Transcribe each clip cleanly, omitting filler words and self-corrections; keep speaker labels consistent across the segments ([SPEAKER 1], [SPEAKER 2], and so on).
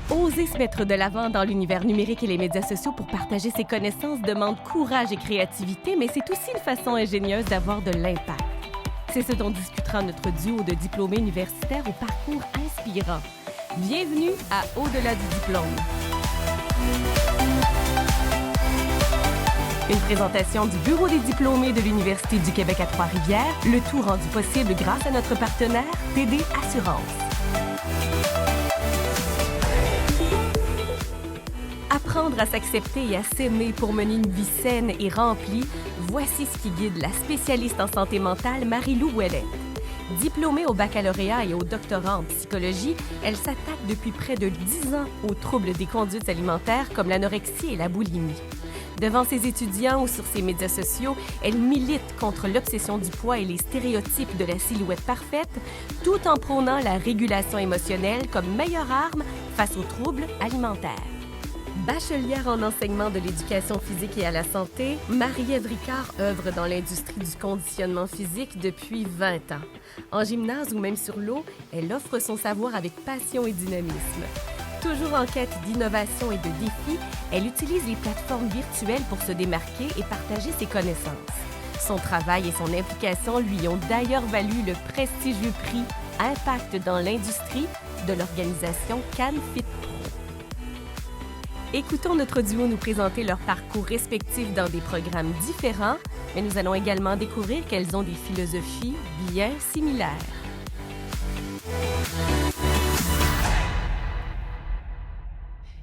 [SPEAKER 1] Oser se mettre de l'avant dans l'univers numérique et les médias sociaux pour partager ses connaissances demande courage et créativité, mais c'est aussi une façon ingénieuse d'avoir de l'impact. C'est ce dont discutera notre duo de diplômés universitaires au parcours inspirant. Bienvenue à Au-delà du diplôme. Une présentation du Bureau des diplômés de l'Université du Québec à Trois-Rivières, le tout rendu possible grâce à notre partenaire TD Assurance. Apprendre à s'accepter et à s'aimer pour mener une vie saine et remplie, voici ce qui guide la spécialiste en santé mentale Marie-Lou Ouellette. Diplômée au baccalauréat et au doctorat en psychologie, elle s'attaque depuis près de 10 ans aux troubles des conduites alimentaires comme l'anorexie et la boulimie. Devant ses étudiants ou sur ses médias sociaux, elle milite contre l'obsession du poids et les stéréotypes de la silhouette parfaite, tout en prônant la régulation émotionnelle comme meilleure arme face aux troubles alimentaires. Bachelière en enseignement de l'éducation physique et à la santé, Marie-Ève Ricard œuvre dans l'industrie du conditionnement physique depuis 20 ans. En gymnase ou même sur l'eau, elle offre son savoir avec passion et dynamisme. Toujours en quête d'innovation et de défis, elle utilise les plateformes virtuelles pour se démarquer et partager ses connaissances. Son travail et son implication lui ont d'ailleurs valu le prestigieux prix Impact dans l'industrie de l'organisation Cannes Fit Pro. Écoutons notre duo nous présenter leur parcours respectif dans des programmes différents, mais nous allons également découvrir qu'elles ont des philosophies bien similaires.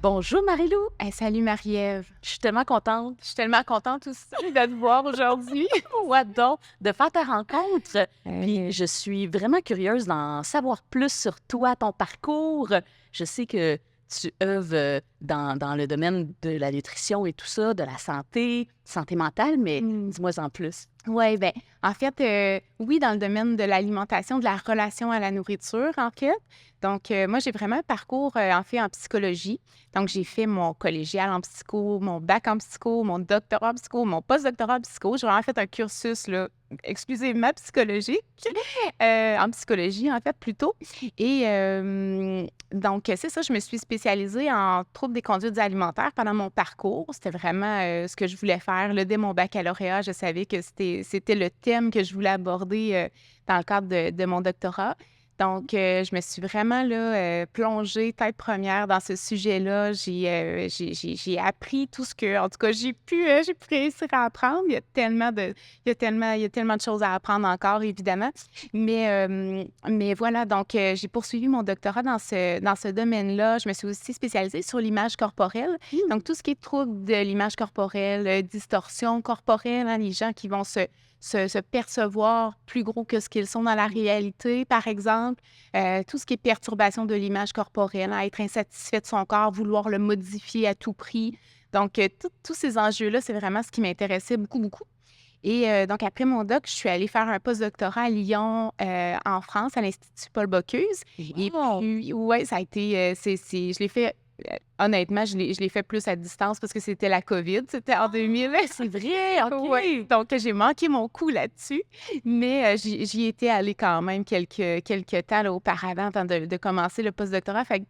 [SPEAKER 1] Bonjour Marie-Lou!
[SPEAKER 2] Hey, salut Marie-Ève.
[SPEAKER 1] Je suis tellement contente.
[SPEAKER 2] Je suis tellement contente aussi de te voir aujourd'hui.
[SPEAKER 1] Ouais, donc, de faire ta rencontre. Puis je suis vraiment curieuse d'en savoir plus sur toi, ton parcours. Je sais que tu œuvres dans le domaine de la nutrition et tout ça, de la santé mentale, mais dis-moi en plus.
[SPEAKER 2] Oui, bien, en fait, oui, dans le domaine de l'alimentation, de la relation à la nourriture, en fait. Donc, moi, j'ai vraiment un parcours, en fait, en psychologie. Donc, j'ai fait mon collégial en psycho, mon bac en psycho, mon doctorat en psycho, mon postdoctorat en psycho. J'ai vraiment fait un cursus, là, exclusivement psychologique, en psychologie, en fait, plutôt. Et donc, c'est ça, je me suis spécialisée en troubles des conduites alimentaires pendant mon parcours. C'était vraiment ce que je voulais faire. Là, dès mon baccalauréat, je savais que c'était le thème que je voulais aborder dans le cadre de mon doctorat. Donc, je me suis vraiment là, plongée tête première dans ce sujet-là. J'ai appris tout ce que, en tout cas, j'ai pu réussir à apprendre. Il y a tellement de choses à apprendre encore, évidemment. Mais voilà, donc, j'ai poursuivi mon doctorat dans ce domaine-là. Je me suis aussi spécialisée sur l'image corporelle. Donc, tout ce qui est trouble de l'image corporelle, distorsion corporelle, hein, les gens qui vont se percevoir plus gros que ce qu'ils sont dans la réalité, par exemple. Tout ce qui est perturbation de l'image corporelle, hein, être insatisfait de son corps, vouloir le modifier à tout prix. Donc, tous ces enjeux-là, c'est vraiment ce qui m'intéressait beaucoup, beaucoup. Et donc, après mon doc, je suis allée faire un postdoctorat à Lyon, en France, à l'Institut Paul Bocuse. Wow. Et puis, ouais, ça a été... je l'ai fait... honnêtement, je l'ai fait plus à distance parce que c'était la COVID. C'était en 2000.
[SPEAKER 1] C'est vrai, OK.
[SPEAKER 2] Ouais, donc, j'ai manqué mon coup là-dessus, mais j'y étais allée quand même quelques temps là, auparavant avant de commencer le postdoctorat. Fait que,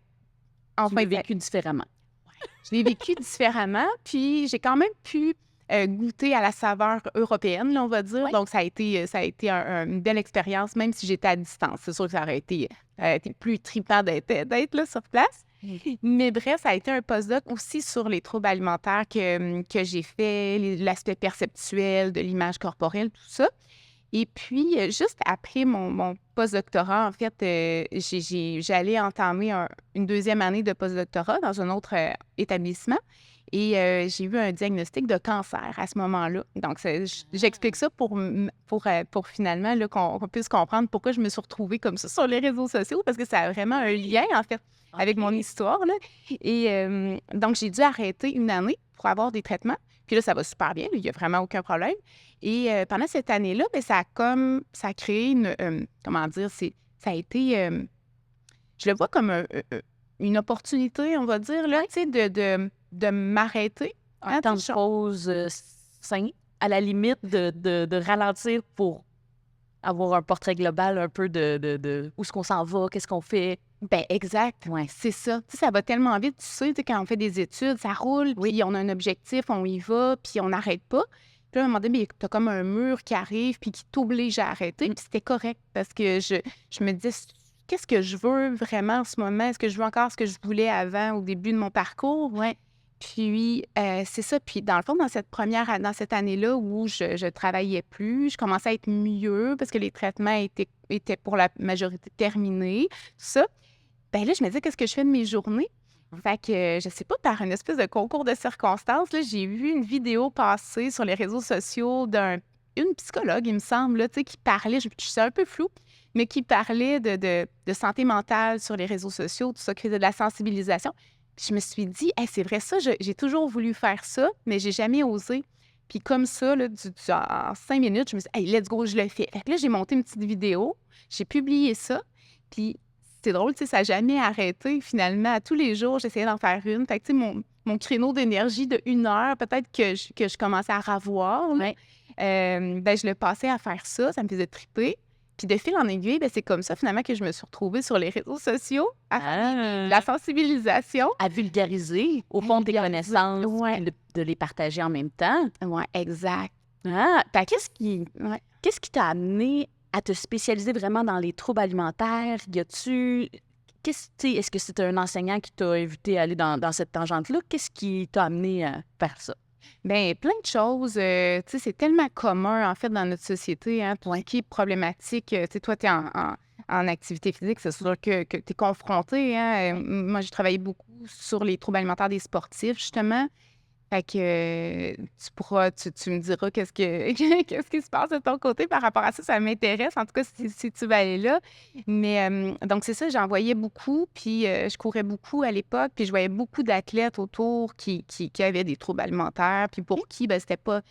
[SPEAKER 1] enfin, tu l'as vécu différemment.
[SPEAKER 2] Ouais, je l'ai vécu différemment, puis j'ai quand même pu goûter à la saveur européenne, là, on va dire. Ouais. Donc, ça a été une belle expérience, même si j'étais à distance. C'est sûr que ça aurait été plus trippant d'être là sur place. Mais bref, ça a été un postdoc aussi sur les troubles alimentaires que j'ai fait, l'aspect perceptuel de l'image corporelle, tout ça. Et puis, juste après mon postdoctorat, en fait, j'allais entamer une deuxième année de postdoctorat dans un autre établissement. Et j'ai eu un diagnostic de cancer à ce moment-là. Donc, j'explique ça pour finalement là, qu'on puisse comprendre pourquoi je me suis retrouvée comme ça sur les réseaux sociaux, parce que ça a vraiment un lien, en fait, avec mon histoire. Là. Et donc, j'ai dû arrêter une année pour avoir des traitements. Puis là, ça va super bien. Là, il n'y a vraiment aucun problème. Et pendant cette année-là, bien, ça a créé une... comment dire? Ça a été... je le vois comme une opportunité, on va dire, là, tu sais, de m'arrêter.
[SPEAKER 1] Un temps de pause sain, à la limite de ralentir pour
[SPEAKER 3] avoir un portrait global un peu de où est-ce qu'on s'en va, qu'est-ce qu'on fait.
[SPEAKER 2] Ben exact,
[SPEAKER 3] Ouais.
[SPEAKER 2] c'est ça. Tu sais, ça va tellement vite, tu sais, quand on fait des études, ça roule, puis on a un objectif, on y va, puis on n'arrête pas. Puis là, à un moment donné, tu as comme un mur qui arrive, puis qui t'oblige à arrêter. Puis c'était correct, parce que je me disais, qu'est-ce que je veux vraiment en ce moment? Est-ce que je veux encore ce que je voulais avant, au début de mon parcours?
[SPEAKER 3] Ouais.
[SPEAKER 2] Puis, c'est ça. Puis, dans le fond, dans cette année-là où je travaillais plus, je commençais à être mieux parce que les traitements étaient pour la majorité terminés, tout ça. Ben là, je me disais, qu'est-ce que je fais de mes journées? Fait que, je sais pas, par une espèce de concours de circonstances, là, j'ai vu une vidéo passer sur les réseaux sociaux d'une psychologue, il me semble, là, tu sais, qui parlait, je suis un peu floue, mais qui parlait de santé mentale sur les réseaux sociaux, tout ça, qui faisait de la sensibilisation. Puis je me suis dit, hey, c'est vrai ça, j'ai toujours voulu faire ça, mais j'ai jamais osé. Puis comme ça, là, en 5 minutes, je me suis dit, hey, let's go, je le fais. Fait que là, j'ai monté une petite vidéo, j'ai publié ça, puis c'est drôle, tu sais, ça n'a jamais arrêté. Finalement, à tous les jours, j'essayais d'en faire une. Fait que, tu sais, mon créneau d'énergie de 1 heure, peut-être que je commençais à ravoir, là.
[SPEAKER 3] Ouais.
[SPEAKER 2] Ben, je le passais à faire ça me faisait triper. Puis de fil en aiguille, ben, c'est comme ça, finalement, que je me suis retrouvée sur les réseaux sociaux à faire la sensibilisation.
[SPEAKER 3] À vulgariser, au fond, tes
[SPEAKER 2] vulgariser,
[SPEAKER 3] connaissances,
[SPEAKER 2] ouais.
[SPEAKER 3] puis de les partager en même temps.
[SPEAKER 2] Oui, exact.
[SPEAKER 3] Ah,
[SPEAKER 2] Fait que,
[SPEAKER 3] qu'est-ce qui t'a amené à te spécialiser vraiment dans les troubles alimentaires? Y a-tu... Est-ce que c'est un enseignant qui t'a invité à aller dans cette tangente-là? Qu'est-ce qui t'a amené à faire ça?
[SPEAKER 2] bien, plein de choses. Tu sais, c'est tellement commun, en fait, dans notre société, hein, tout ce qui est problématique. Tu sais, toi, tu es en activité physique, c'est sûr que tu es confronté, hein. Moi, j'ai travaillé beaucoup sur les troubles alimentaires des sportifs, justement. Fait que tu me diras qu'est-ce qui se passe de ton côté par rapport à ça. Ça m'intéresse, en tout cas, si tu vas aller là. Mais donc, c'est ça, j'en voyais beaucoup, puis je courais beaucoup à l'époque, puis je voyais beaucoup d'athlètes autour qui avaient des troubles alimentaires, puis pour qui, ben c'était pas...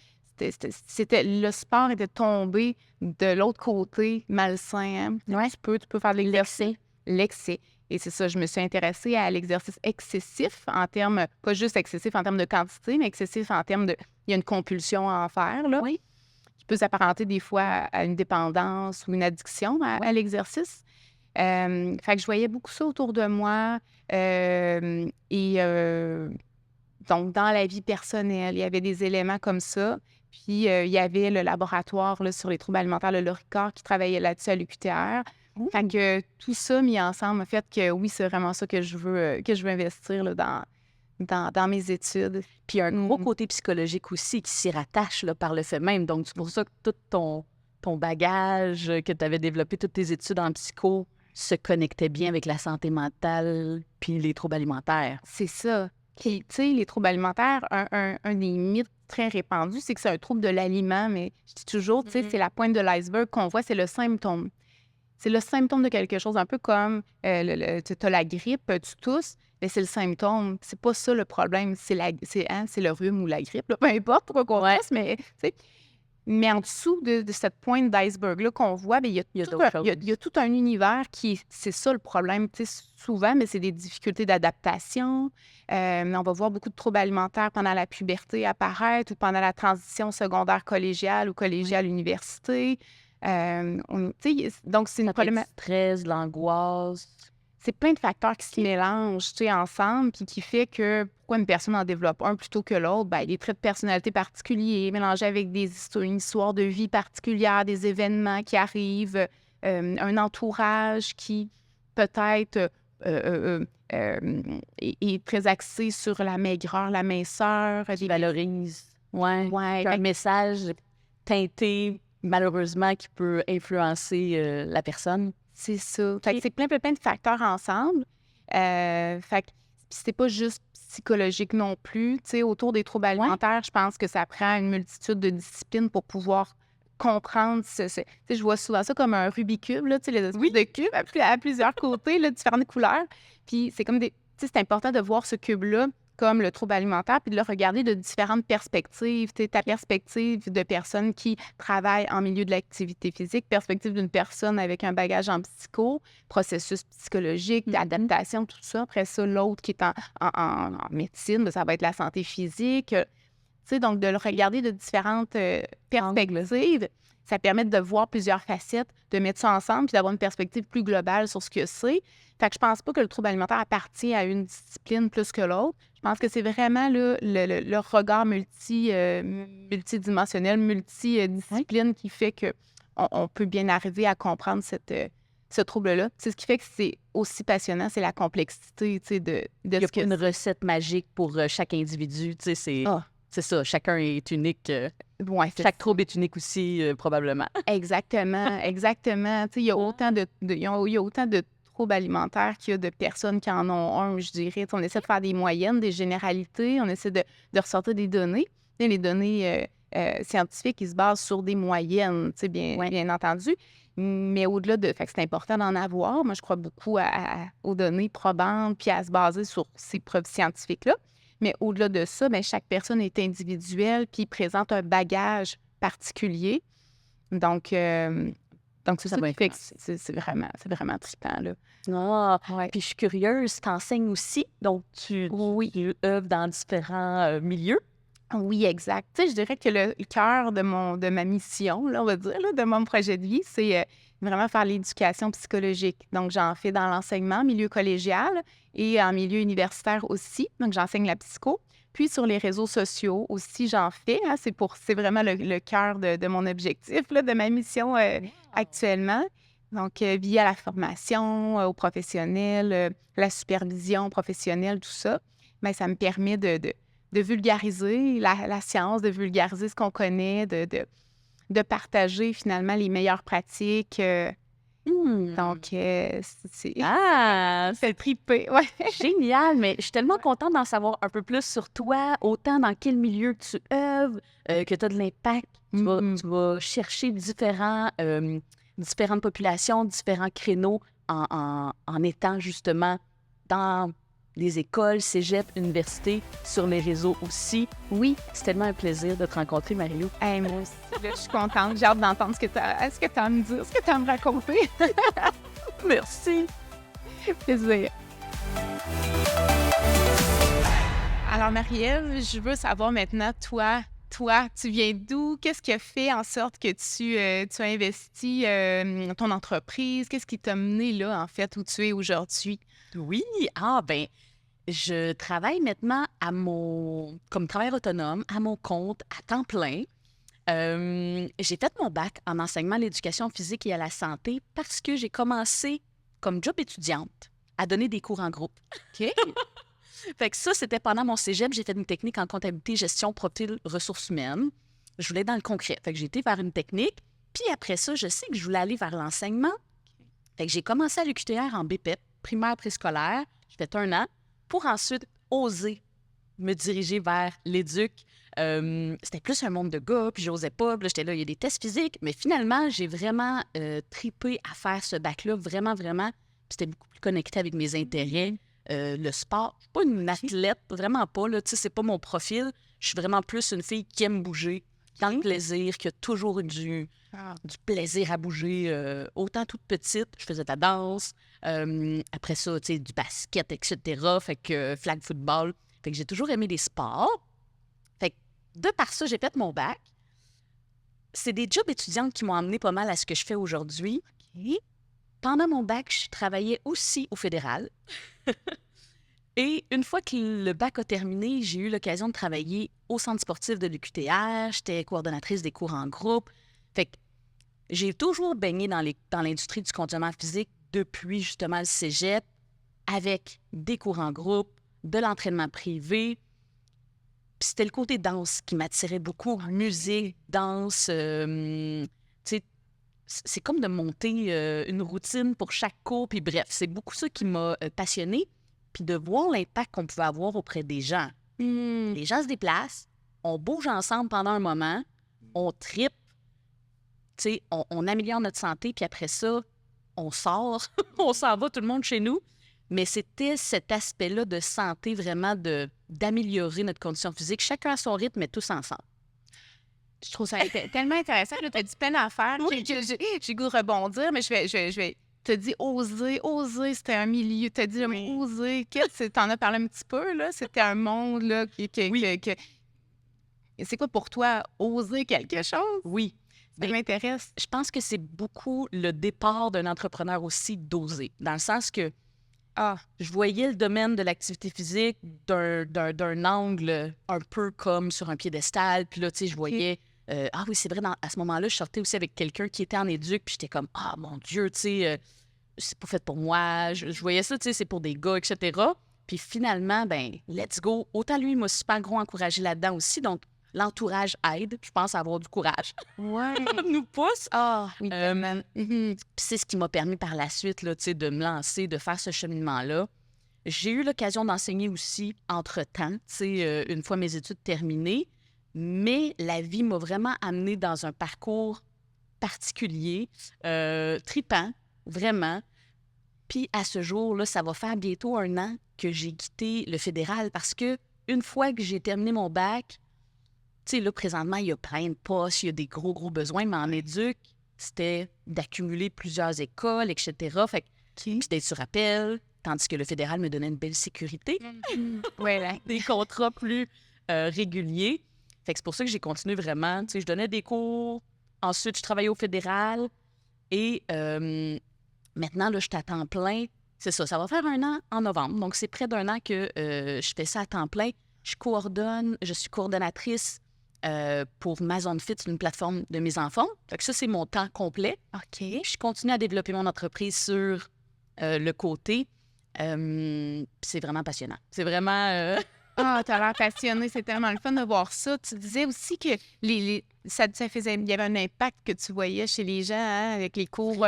[SPEAKER 2] le sport était tombé de l'autre côté, malsain, hein.
[SPEAKER 3] Ouais.
[SPEAKER 2] Tu peux faire de l'exercice. L'excès. Et c'est ça, je me suis intéressée à l'exercice excessif en termes, pas juste excessif en termes de quantité, mais excessif en termes de... Il y a une compulsion à en faire, là.
[SPEAKER 3] Oui.
[SPEAKER 2] Qui peut s'apparenter des fois à une dépendance ou une addiction à l'exercice. Fait que je voyais beaucoup ça autour de moi. Donc, dans la vie personnelle, il y avait des éléments comme ça. Puis, il y avait le laboratoire là, sur les troubles alimentaires, le Loricard, qui travaillait là-dessus à l'UQTR. Fait que tout ça mis ensemble a fait que oui, c'est vraiment ça que je veux investir là, dans mes études.
[SPEAKER 3] Puis un gros côté psychologique aussi qui s'y rattache là, par le fait même. Donc, c'est pour ça que tout ton bagage que tu avais développé, toutes tes études en psycho se connectaient bien avec la santé mentale puis les troubles alimentaires.
[SPEAKER 2] C'est ça. Puis, tu sais, les troubles alimentaires, un des mythes très répandus, c'est que c'est un trouble de l'aliment, mais je dis toujours, tu sais, c'est la pointe de l'iceberg qu'on voit, c'est le symptôme. C'est le symptôme de quelque chose, un peu comme tu as la grippe, tu tousses, mais c'est le symptôme. C'est pas ça le problème, c'est le rhume ou la grippe, là, peu importe pourquoi qu'on tousse, mais tu sais. Mais en dessous de cette pointe d'iceberg-là qu'on voit, bien, il y a tout un univers c'est ça le problème, tu sais, souvent, mais c'est des difficultés d'adaptation. On va voir beaucoup de troubles alimentaires pendant la puberté apparaître ou pendant la transition secondaire collégiale ou collégiale université. Donc, c'est une problématique.
[SPEAKER 3] Le stress, l'angoisse.
[SPEAKER 2] C'est plein de facteurs qui se mélangent, tu sais, ensemble, puis qui fait que pourquoi une personne en développe un plutôt que l'autre, bien, des traits de personnalité particuliers, mélangés avec une histoire de vie particulière, des événements qui arrivent, un entourage qui peut-être est très axé sur la maigreur, la minceur.
[SPEAKER 3] Qui valorise. Ouais.
[SPEAKER 2] Ouais.
[SPEAKER 3] Un message teinté, malheureusement, qui peut influencer la personne.
[SPEAKER 2] C'est ça. Fait que c'est plein de facteurs ensemble. Fait que c'est pas juste psychologique non plus. Tu sais, autour des troubles alimentaires, je pense que ça prend une multitude de disciplines pour pouvoir comprendre tu sais, je vois souvent ça comme un Rubik's Cube, là, tu sais, les espèces de cubes à plusieurs côtés, là, différentes couleurs. Puis c'est comme tu sais, c'est important de voir ce cube-là comme le trouble alimentaire, puis de le regarder de différentes perspectives. Tu sais, ta perspective de personne qui travaille en milieu de l'activité physique, perspective d'une personne avec un bagage en psycho, processus psychologique, d'adaptation, tout ça. Après ça, l'autre qui est en médecine, ça va être la santé physique. Tu sais, donc de le regarder de différentes perspectives. ça permet de voir plusieurs facettes, de mettre ça ensemble, puis d'avoir une perspective plus globale sur ce que c'est. Fait que je pense pas que le trouble alimentaire appartient à une discipline plus que l'autre. Je pense que c'est vraiment là, le regard multidimensionnel, multidiscipline qui fait que on peut bien arriver à comprendre ce trouble-là. C'est ce qui fait que c'est aussi passionnant, c'est la complexité, tu sais, de
[SPEAKER 3] Il n'y a
[SPEAKER 2] ce
[SPEAKER 3] pas
[SPEAKER 2] que
[SPEAKER 3] une recette magique pour chaque individu. Tu sais,
[SPEAKER 2] Ah.
[SPEAKER 3] c'est ça. Chacun est unique.
[SPEAKER 2] Ouais, c'est
[SPEAKER 3] Chaque trouble est unique aussi, probablement.
[SPEAKER 2] exactement, exactement. Tu sais, il y a autant il y a autant de troubles alimentaires qu'il y a de personnes qui en ont un, je dirais. Tu sais, on essaie de faire des moyennes, des généralités, on essaie de ressortir des données. Tu sais, les données scientifiques, ils se basent sur des moyennes, tu sais, bien entendu. Mais au-delà de... Fait que c'est important d'en avoir. Moi, je crois beaucoup aux données probantes puis à se baser sur ces preuves scientifiques-là. Mais au-delà de ça, bien, chaque personne est individuelle puis présente un bagage particulier. Donc c'est
[SPEAKER 3] Ça
[SPEAKER 2] ça
[SPEAKER 3] va
[SPEAKER 2] qui fait que
[SPEAKER 3] influencer.
[SPEAKER 2] c'est vraiment trippant, là.
[SPEAKER 3] Ah,
[SPEAKER 2] Ouais.
[SPEAKER 3] puis je suis curieuse, tu enseignes aussi, donc tu œuvres dans différents milieux.
[SPEAKER 2] Oui, exact. Tu sais, je dirais que le cœur de ma mission, là, on va dire, là, de mon projet de vie, c'est vraiment faire l'éducation psychologique. Donc, j'en fais dans l'enseignement, milieu collégial et en milieu universitaire aussi. Donc, j'enseigne la psycho. Puis, sur les réseaux sociaux aussi, j'en fais. Hein, c'est vraiment le cœur de mon objectif, là, de ma mission actuellement. Donc, via la formation aux professionnels, la supervision professionnelle, tout ça, bien, ça me permet de vulgariser la science, de vulgariser ce qu'on connaît, de partager finalement les meilleures pratiques. Donc, c'est trippé. Ouais.
[SPEAKER 3] Génial, mais je suis tellement contente d'en savoir un peu plus sur toi, autant dans quel milieu tu œuvres, que tu as de l'impact. Tu vas chercher différentes populations, différents créneaux en étant justement dans les écoles, cégep, universités, sur les réseaux aussi. Oui, c'est tellement un plaisir de te rencontrer, Marie-Lou.
[SPEAKER 2] Hey, moi aussi, là, je suis contente. J'ai hâte d'entendre ce que tu as à me dire, ce que tu as à me raconter.
[SPEAKER 3] Merci.
[SPEAKER 2] Plaisir. Alors, Marie-Ève, je veux savoir maintenant, toi, tu viens d'où? Qu'est-ce qui a fait en sorte que tu as investi ton entreprise? Qu'est-ce qui t'a mené là, en fait, où tu es aujourd'hui?
[SPEAKER 3] Oui, je travaille maintenant comme travailleur autonome, à mon compte, à temps plein. J'ai fait mon bac en enseignement à l'éducation physique et à la santé parce que j'ai commencé comme job étudiante à donner des cours en groupe.
[SPEAKER 2] OK.
[SPEAKER 3] Fait que ça, c'était pendant mon cégep. J'ai fait une technique en comptabilité, gestion, profil, ressources humaines. Je voulais être dans le concret. Fait que j'ai été vers une technique. Puis après ça, je sais que je voulais aller vers l'enseignement. Fait que j'ai commencé à l'UQTR en BPEP, primaire préscolaire. J'ai fait 1 an pour ensuite oser me diriger vers l'éduc. C'était plus un monde de gars, puis j'osais pas. Puis là, j'étais là, il y a des tests physiques. Mais finalement, j'ai vraiment tripé à faire ce bac-là, vraiment, vraiment. Puis c'était beaucoup plus connecté avec mes intérêts. Le sport, je suis pas une athlète, vraiment pas. Là, tu sais, c'est pas mon profil. Je suis vraiment plus une fille qui aime bouger, dans le plaisir, qui a toujours eu du plaisir à bouger. Autant toute petite, je faisais de la danse. Après ça, tu sais, du basket, etc. Fait que flag football. Fait que j'ai toujours aimé les sports. Fait que de par ça, j'ai fait mon bac. C'est des jobs étudiantes qui m'ont amené pas mal à ce que je fais aujourd'hui. Okay. Pendant mon bac, je travaillais aussi au fédéral. Et une fois que le bac a terminé, j'ai eu l'occasion de travailler au centre sportif de l'UQTR. J'étais coordonnatrice des cours en groupe. Fait que j'ai toujours baigné dans l'industrie du conditionnement physique depuis justement le cégep, avec des cours en groupe, de l'entraînement privé. Puis c'était le côté danse qui m'attirait beaucoup. Musique, danse, tu sais, c'est comme de monter une routine pour chaque cours. Puis bref, c'est beaucoup ça qui m'a passionnée. Puis de voir l'impact qu'on pouvait avoir auprès des gens. Les gens se déplacent, on bouge ensemble pendant un moment, on tripe, tu sais, on améliore notre santé, puis après ça, on sort, on s'en va tout le monde chez nous. Mais c'était cet aspect-là de santé, vraiment d'améliorer notre condition physique, chacun à son rythme, mais tous ensemble.
[SPEAKER 2] Je trouve ça tellement intéressant. Tu as dit plein d'affaires.
[SPEAKER 3] Oui.
[SPEAKER 2] J'ai goût de rebondir, mais je vais te dire oser, c'était un milieu. Tu as dit oser. T'en as parlé un petit peu, là. C'était un monde, là,
[SPEAKER 3] Oui.
[SPEAKER 2] c'est quoi pour toi, oser quelque chose?
[SPEAKER 3] Oui.
[SPEAKER 2] Ça m'intéresse.
[SPEAKER 3] Je pense que c'est beaucoup le départ d'un entrepreneur aussi d'oser, dans le sens que je voyais le domaine de l'activité physique d'un angle un peu comme sur un piédestal. Puis là, tu sais, je voyais... ah oui, c'est vrai, à ce moment-là, je sortais aussi avec quelqu'un qui était en éduc, puis j'étais comme, ah mon Dieu, tu sais, c'est pas fait pour moi. Je voyais ça, tu sais, c'est pour des gars, etc. Puis finalement, ben let's go. Autant lui, il m'a super gros encouragé là-dedans aussi. Donc, l'entourage aide, je pense, à avoir du courage.
[SPEAKER 2] Ouais.
[SPEAKER 3] Nous pousse.
[SPEAKER 2] Oui,
[SPEAKER 3] Puis c'est ce qui m'a permis par la suite, là, tu sais, de me lancer, de faire ce cheminement-là. J'ai eu l'occasion d'enseigner aussi entre-temps, tu sais, une fois mes études terminées. Mais la vie m'a vraiment amenée dans un parcours particulier, tripant, vraiment. Puis à ce jour, là, ça va faire bientôt 1 an que j'ai quitté le fédéral parce que une fois que j'ai terminé mon bac, tu sais, là, présentement, il y a plein de postes, il y a des gros besoins, mais en éduc, c'était d'accumuler plusieurs écoles, etc. Fait que, puis d'être sur appel, tandis que le fédéral me donnait une belle sécurité, des contrats plus réguliers. Fait que c'est pour ça que j'ai continué vraiment. Tu sais, je donnais des cours, ensuite, je travaillais au fédéral et maintenant, là, je suis à temps plein. C'est ça, ça va faire 1 an en novembre. Donc, c'est près d'1 an que je fais ça à temps plein. Je suis coordonnatrice pour Ma Zone Fit, une plateforme de mes enfants. Fait que ça, c'est mon temps complet.
[SPEAKER 2] OK.
[SPEAKER 3] Je continue à développer mon entreprise sur le côté. C'est vraiment passionnant. C'est vraiment...
[SPEAKER 2] T'as l'air passionné, c'est tellement le fun de voir ça. Tu disais aussi que ça faisait, il y avait un impact que tu voyais chez les gens avec les cours.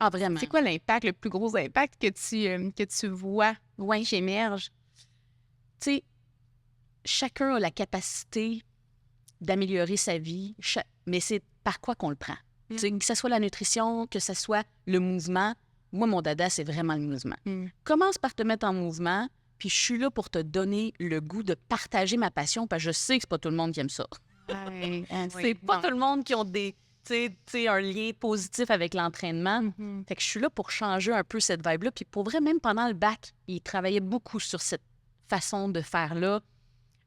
[SPEAKER 3] vraiment.
[SPEAKER 2] C'est quoi l'impact, le plus gros impact que tu vois qui émerge?
[SPEAKER 3] Tu sais, chacun a la capacité d'améliorer sa vie, mais c'est par quoi qu'on le prend. Tu sais, que ce soit la nutrition, que ce soit le mouvement. Moi, mon dada, c'est vraiment le mouvement. Commence par te mettre en mouvement, puis je suis là pour te donner le goût de partager ma passion, parce que je sais que c'est pas tout le monde qui aime ça. C'est pas tout le monde qui ont un lien positif avec l'entraînement. Fait que je suis là pour changer un peu cette vibe-là. Puis pour vrai, même pendant le bac, il travaillait beaucoup sur cette façon de faire-là,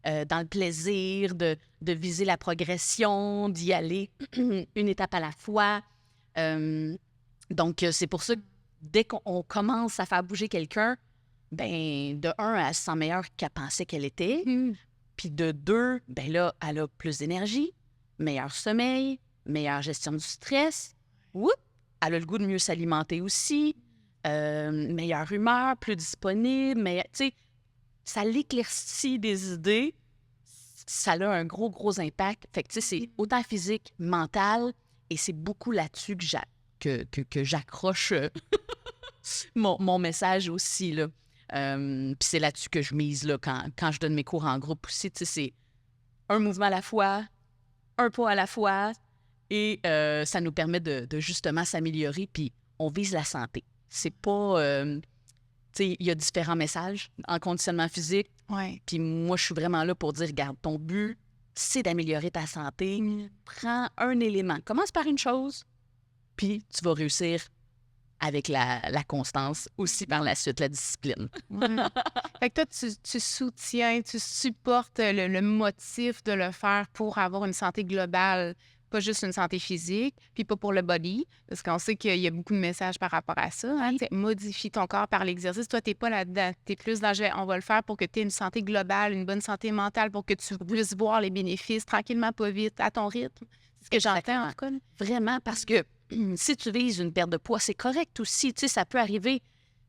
[SPEAKER 3] dans le plaisir, de viser la progression, d'y aller une étape à la fois. Donc, c'est pour ça que dès qu'on commence à faire bouger quelqu'un, ben de 1, elle se sent meilleure qu'elle pensait qu'elle était. Puis de 2, ben là, elle a plus d'énergie, meilleur sommeil, meilleure gestion du stress. Elle a le goût de mieux s'alimenter aussi, meilleure humeur, plus disponible, mais tu sais, ça l'éclaircit des idées, ça a un gros impact. Fait que tu sais, c'est autant physique, mental, et c'est beaucoup là-dessus que j'accroche mon message aussi, là. Puis c'est là-dessus que je mise là, quand je donne mes cours en groupe aussi. Tu sais, c'est un mouvement à la fois, un pas à la fois, et ça nous permet de justement s'améliorer, puis on vise la santé. C'est pas... tu sais, il y a différents messages en conditionnement physique, puis moi, je suis vraiment là pour dire, regarde, ton but, c'est d'améliorer ta santé. Prends un élément. Commence par une chose, puis tu vas réussir avec la constance, aussi par la suite, la discipline.
[SPEAKER 2] Fait que toi, tu soutiens, tu supportes le motif de le faire pour avoir une santé globale, pas juste une santé physique, puis pas pour le body, parce qu'on sait qu'il y a beaucoup de messages par rapport à ça. Hein? Modifie ton corps par l'exercice. Toi, t'es pas là-dedans. T'es plus dans on va le faire pour que tu aies une santé globale, une bonne santé mentale, pour que tu puisses voir les bénéfices tranquillement, pas vite, à ton rythme. C'est ce que j'entends, en tout cas.
[SPEAKER 3] Vraiment, parce que si tu vises une perte de poids, c'est correct aussi, tu sais, ça peut arriver,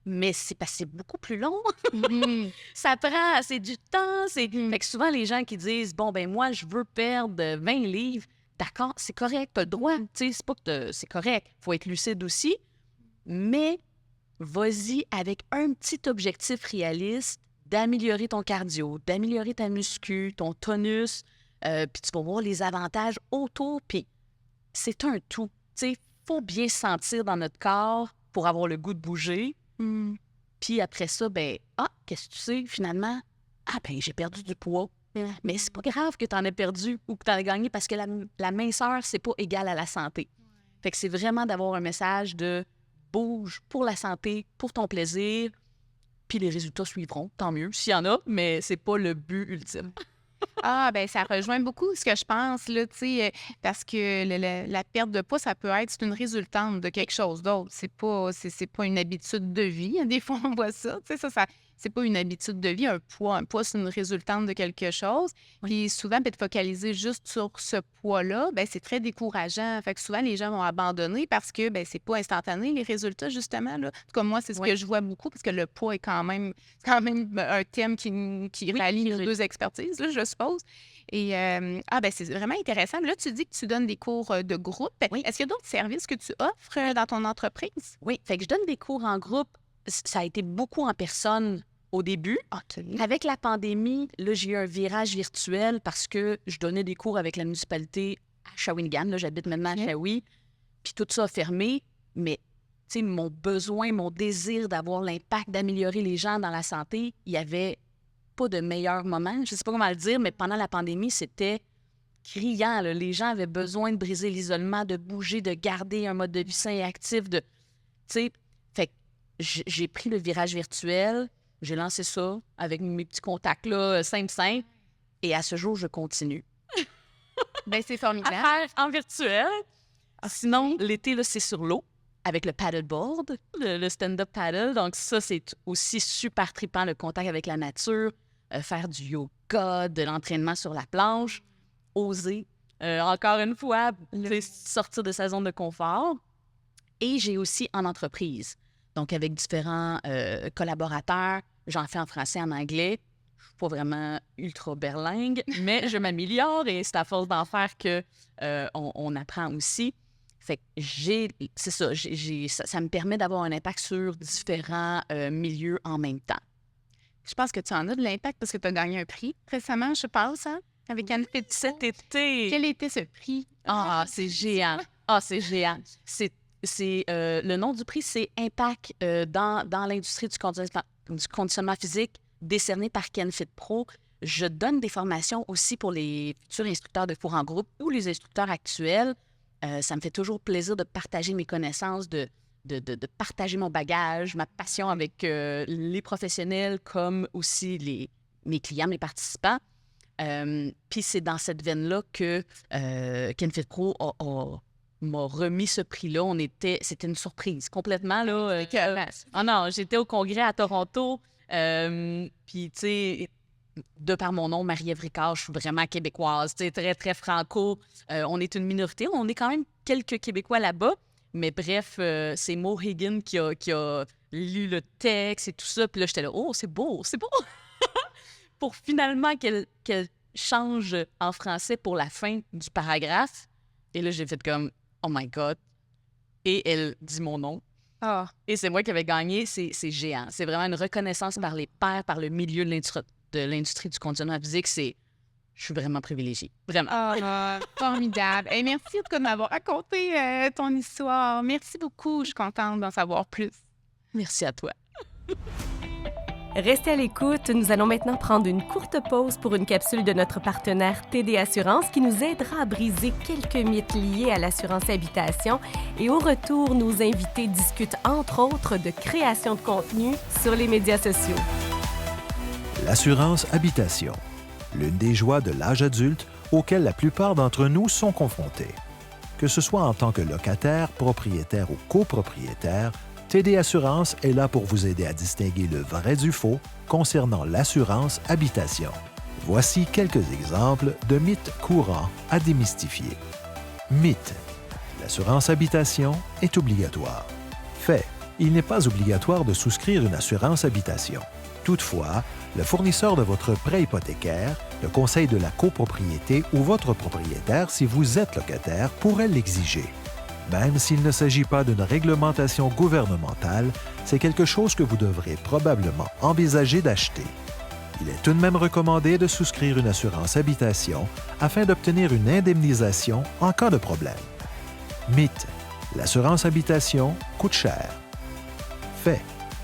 [SPEAKER 3] mais c'est parce que c'est beaucoup plus long. Ça prend assez du temps. Fait que souvent, les gens qui disent, bon, ben moi, je veux perdre 20 livres, d'accord, c'est correct, t'as le droit, tu sais, c'est pas que c'est correct, faut être lucide aussi, mais vas-y avec un petit objectif réaliste d'améliorer ton cardio, d'améliorer ta muscu, ton tonus, puis tu vas voir les avantages autour, puis c'est un tout, tu sais. Faut bien se sentir dans notre corps pour avoir le goût de bouger. Puis après ça, ben qu'est-ce que tu sais, finalement? Ben j'ai perdu du poids. Mais c'est pas grave que tu en aies perdu ou que tu en aies gagné parce que la minceur, c'est pas égal à la santé. Fait que c'est vraiment d'avoir un message de bouge pour la santé, pour ton plaisir, puis les résultats suivront, tant mieux, s'il y en a, mais c'est pas le but ultime.
[SPEAKER 2] Ah, ben ça rejoint beaucoup ce que je pense, là, tu sais, parce que la perte de poids, ça peut être c'est une résultante de quelque chose d'autre. C'est pas une habitude de vie. Des fois, on voit ça, tu sais, c'est pas une habitude de vie. Un poids, c'est une résultante de quelque chose.
[SPEAKER 3] Oui.
[SPEAKER 2] Puis souvent, d'être focalisé juste sur ce poids-là, ben c'est très décourageant. Fait que souvent, les gens vont abandonner parce que, ben c'est pas instantané, les résultats, justement, là. En tout cas, moi, c'est ce
[SPEAKER 3] Oui.
[SPEAKER 2] que je vois beaucoup parce que le poids est quand même un thème qui
[SPEAKER 3] Oui,
[SPEAKER 2] rallie
[SPEAKER 3] qui
[SPEAKER 2] nos
[SPEAKER 3] re-
[SPEAKER 2] deux expertises, là, je suppose. Et ben c'est vraiment intéressant. Là, tu dis que tu donnes des cours de groupe.
[SPEAKER 3] Oui.
[SPEAKER 2] Est-ce qu'il y a d'autres services que tu offres dans ton entreprise?
[SPEAKER 3] Oui, fait que je donne des cours en groupe. Ça a été beaucoup en personne au début.
[SPEAKER 2] OK.
[SPEAKER 3] Avec la pandémie, là, j'ai eu un virage virtuel parce que je donnais des cours avec la municipalité à Shawinigan. Là, j'habite maintenant à
[SPEAKER 2] OK.
[SPEAKER 3] Shawi. Puis tout ça a fermé. Mais, tu sais, mon besoin, mon désir d'avoir l'impact, d'améliorer les gens dans la santé, il y avait pas de meilleur moment. Je sais pas comment le dire, mais pendant la pandémie, c'était criant, là. Les gens avaient besoin de briser l'isolement, de bouger, de garder un mode de vie sain et actif, tu sais, fait que j'ai pris le virage virtuel, j'ai lancé ça avec mes petits contacts, là, simple, et à ce jour, je continue
[SPEAKER 2] Ben c'est
[SPEAKER 3] à
[SPEAKER 2] formidable.
[SPEAKER 3] faire en virtuel. Sinon, l'été, là, c'est sur l'eau, avec le paddleboard, le stand-up paddle. Donc ça, c'est aussi super trippant, le contact avec la nature, faire du yoga, de l'entraînement sur la planche, oser, encore une fois, tu sais, sortir de sa zone de confort. Et j'ai aussi en entreprise, donc avec différents collaborateurs. J'en fais en français, en anglais. Je suis pas vraiment ultra berlingue, mais je m'améliore et c'est à force d'en faire que on apprend aussi. Fait que c'est ça, ça me permet d'avoir un impact sur différents milieux en même temps.
[SPEAKER 2] Je pense que tu en as de l'impact parce que tu as gagné un prix récemment, je pense, hein, avec Anne Petit.
[SPEAKER 3] Cet été...
[SPEAKER 2] Quel était ce prix?
[SPEAKER 3] Ah, c'est géant. Ah, c'est géant. Le nom du prix, c'est Impact dans l'industrie du conditionnement physique, décerné par KenFit Pro. Je donne des formations aussi pour les futurs instructeurs de cours en groupe ou les instructeurs actuels. Ça me fait toujours plaisir de partager mes connaissances, de partager mon bagage, ma passion avec les professionnels comme aussi mes clients, mes participants. Puis c'est dans cette veine-là que KenFit Pro m'a remis ce prix-là. C'était une surprise complètement, là. Non, j'étais au congrès à Toronto. Puis, tu sais, de par mon nom, Marie-Ève Ricard, je suis vraiment québécoise, tu sais, très, très franco. On est une minorité. On est quand même quelques Québécois là-bas. Mais bref, c'est Mo Higgin qui a lu le texte et tout ça. Puis là, j'étais là, oh, c'est beau, c'est beau! Pour finalement qu'elle change en français pour la fin du paragraphe. Et là, j'ai fait comme, oh my God. Et elle dit mon nom.
[SPEAKER 2] Ah,
[SPEAKER 3] Et c'est moi qui avais gagné. C'est géant. C'est vraiment une reconnaissance par les pairs, par le milieu de l'industrie du conditionnement physique. Je suis vraiment privilégiée. Vraiment.
[SPEAKER 2] formidable. Et merci en tout cas de m'avoir raconté ton histoire. Merci beaucoup. Je suis contente d'en savoir plus.
[SPEAKER 3] Merci à toi.
[SPEAKER 1] Restez à l'écoute, nous allons maintenant prendre une courte pause pour une capsule de notre partenaire TD Assurance qui nous aidera à briser quelques mythes liés à l'assurance habitation. Et au retour, nos invités discutent entre autres de création de contenu sur les médias sociaux.
[SPEAKER 4] L'assurance habitation, l'une des joies de l'âge adulte auxquelles la plupart d'entre nous sont confrontés. Que ce soit en tant que locataire, propriétaire ou copropriétaire, TD Assurance est là pour vous aider à distinguer le vrai du faux concernant l'assurance habitation. Voici quelques exemples de mythes courants à démystifier. Mythe. L'assurance habitation est obligatoire. Fait. Il n'est pas obligatoire de souscrire une assurance habitation. Toutefois, le fournisseur de votre prêt hypothécaire, le conseil de la copropriété ou votre propriétaire, si vous êtes locataire, pourrait l'exiger. Même s'il ne s'agit pas d'une réglementation gouvernementale, c'est quelque chose que vous devrez probablement envisager d'acheter. Il est tout de même recommandé de souscrire une assurance habitation afin d'obtenir une indemnisation en cas de problème. Mythe. L'assurance habitation coûte cher. Fait.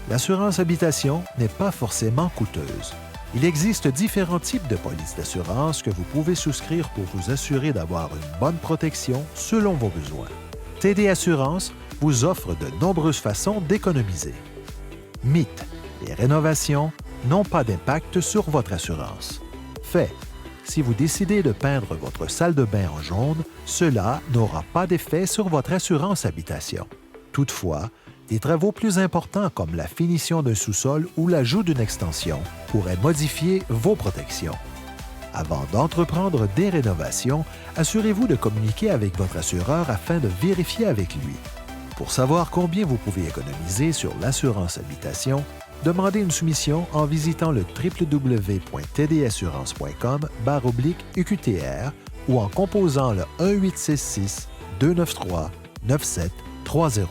[SPEAKER 4] L'assurance habitation n'est pas forcément coûteuse. Il existe différents types de polices d'assurance que vous pouvez souscrire pour vous assurer d'avoir une bonne protection selon vos besoins. TD Assurance vous offre de nombreuses façons d'économiser. Mythe. Les rénovations n'ont pas d'impact sur votre assurance. Fait. si vous décidez de peindre votre salle de bain en jaune, cela n'aura pas d'effet sur votre assurance habitation. Toutefois, des travaux plus importants comme la finition d'un sous-sol ou l'ajout d'une extension pourraient modifier vos protections. Avant d'entreprendre des rénovations, assurez-vous de communiquer avec votre assureur afin de vérifier avec lui. Pour savoir combien vous pouvez économiser sur l'assurance habitation, demandez une soumission en visitant le www.tdassurance.com/UQTR ou en composant le 1-866-293-9730.